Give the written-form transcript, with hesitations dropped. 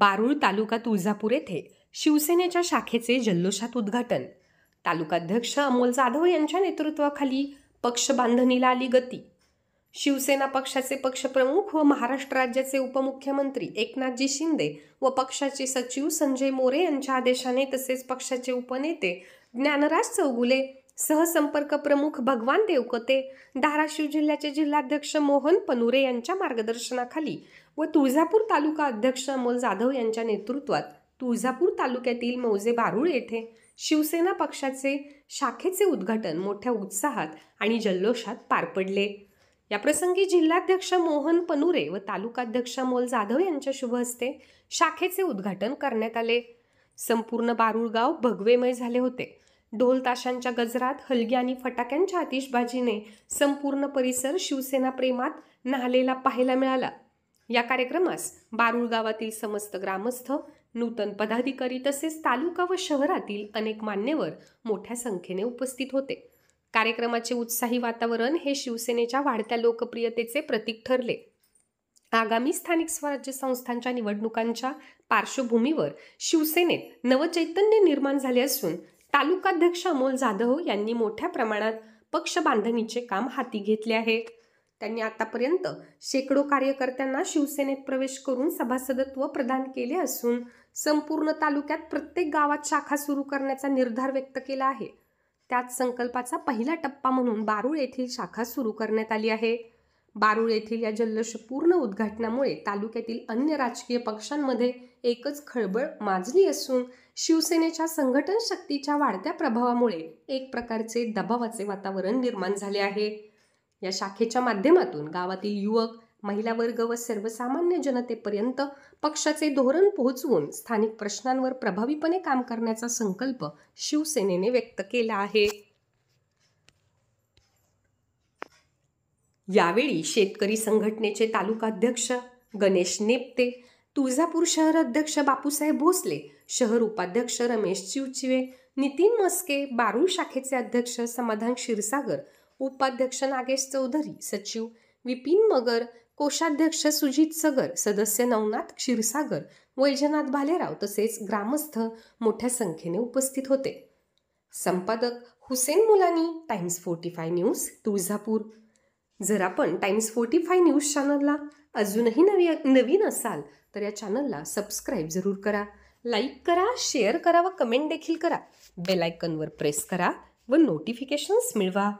बारूळ तालुका तुळजापूर येथे शिवसेनेच्या शाखेचे जल्लोषात उद्घाटन। तालुकाध्यक्ष अमोल जाधव यांच्या नेतृत्वाखाली पक्ष बांधणीला आली गती। शिवसेना पक्षाचे पक्षप्रमुख व महाराष्ट्र राज्याचे उपमुख्यमंत्री एकनाथजी शिंदे व पक्षाचे सचिव संजय मोरे यांच्या आदेशाने तसेच पक्षाचे उपनेते ज्ञानराज चौगुले, सहसंपर्क प्रमुख भगवान देवकते, धाराशिव जिल्ह्याचे जिल्हाध्यक्ष मोहन पनुरे यांच्या मार्गदर्शनाखाली व तुळजापूर तालुका अध्यक्ष अमोल जाधव यांच्या नेतृत्वात तुळजापूर तालुक्यातील मौजे बारूळ येथे शिवसेना पक्षाचे शाखेचे उद्घाटन मोठ्या उत्साहात आणि जल्लोषात पार पडले। या प्रसंगी जिल्हाध्यक्ष मोहन पनुरे व तालुकाध्यक्ष अमोल जाधव यांच्या शुभ हस्ते शाखेचे उद्घाटन करण्यात आले। संपूर्ण बारूळ गाव भगवेमय झाले होते। ढोल ताशांच्या गजरात, हलगी आणि फटाक्यांच्या आतिषबाजीने संपूर्ण परिसर शिवसेना प्रेमात न्हालेला पाहायला मिळाला। या कार्यक्रमास बारूळ गावातील समस्त ग्रामस्थ, नूतन पदाधिकारी तसेच तालुका व शहरातील अनेक मान्यवर मोठ्या संख्येने उपस्थित होते। कार्यक्रमाचे उत्साही वातावरण हे शिवसेनेच्या वाढत्या लोकप्रियतेचे प्रतीक ठरले। आगामी स्थानिक स्वराज्य संस्थांच्या निवडणुकांच्या पार्श्वभूमीवर शिवसेनेत नवचैतन्य निर्माण झाले असून तालुकाध्यक्ष अमोल जाधव यांनी मोठ्या प्रमाणात पक्ष बांधणीचे काम हाती घेतले आहे। त्यांनी आतापर्यंत शेकडो कार्यकर्त्यांना शिवसेनेत प्रवेश करून सभासदत्व प्रदान केले असून संपूर्ण तालुक्यात प्रत्येक गावात शाखा सुरू करण्याचा निर्धार व्यक्त केला आहे। त्याच संकल्पाचा पहिला टप्पा म्हणून बारूळ येथील शाखा सुरू करण्यात आली आहे। बारूळ येथील या जल्लोषपूर्ण उद्घाटनामुळे तालुक्यातील अन्य राजकीय पक्षांमध्ये एकच खळबळ माजली असून शिवसेनेच्या संघटन शक्तीच्या वाढत्या प्रभावामुळे एक प्रकारचे दबावाचे वातावरण निर्माण झाले आहे। या शाखेच्या माध्यमातून गावातील युवक, महिला वर्ग व सर्वसामान्य जनतेपर्यंत पक्षाचे धोरण पोहोचवून स्थानिक प्रश्नांवर प्रभावीपणे काम करण्याचा संकल्प शिवसेनेने व्यक्त केला आहे। यावेळी शेतकरी संघटनेचे तालुकाध्यक्ष गणेश नेप्ते, तुळजापूर शहर अध्यक्ष बापूसाहेब भोसले, शहर उपाध्यक्ष रमेश चिवचिवे, नितीन मस्के, बारूळ शाखेचे अध्यक्ष समाधान क्षीरसागर, उपाध्यक्ष नागेश चौधरी, सचिव विपिन मगर, कोषाध्यक्ष सुजित सगर, सदस्य नवनाथ क्षीरसागर, वैजनाथ भालेराव तसेच ग्रामस्थ मोठ्या संख्येने उपस्थित होते। संपादक हुसेन मुलानी, टाइम्स 45 न्यूज, तुळजापूर। जर आपण टाइम्स 45 न्यूज चॅनलला अजूनही नवीन असाल तर या चॅनलला सबस्क्राईब जरूर करा, लाईक करा, शेअर करा व कमेंट देखील करा। बेल आयकॉनवर प्रेस करा व नोटिफिकेशन्स मिळवा।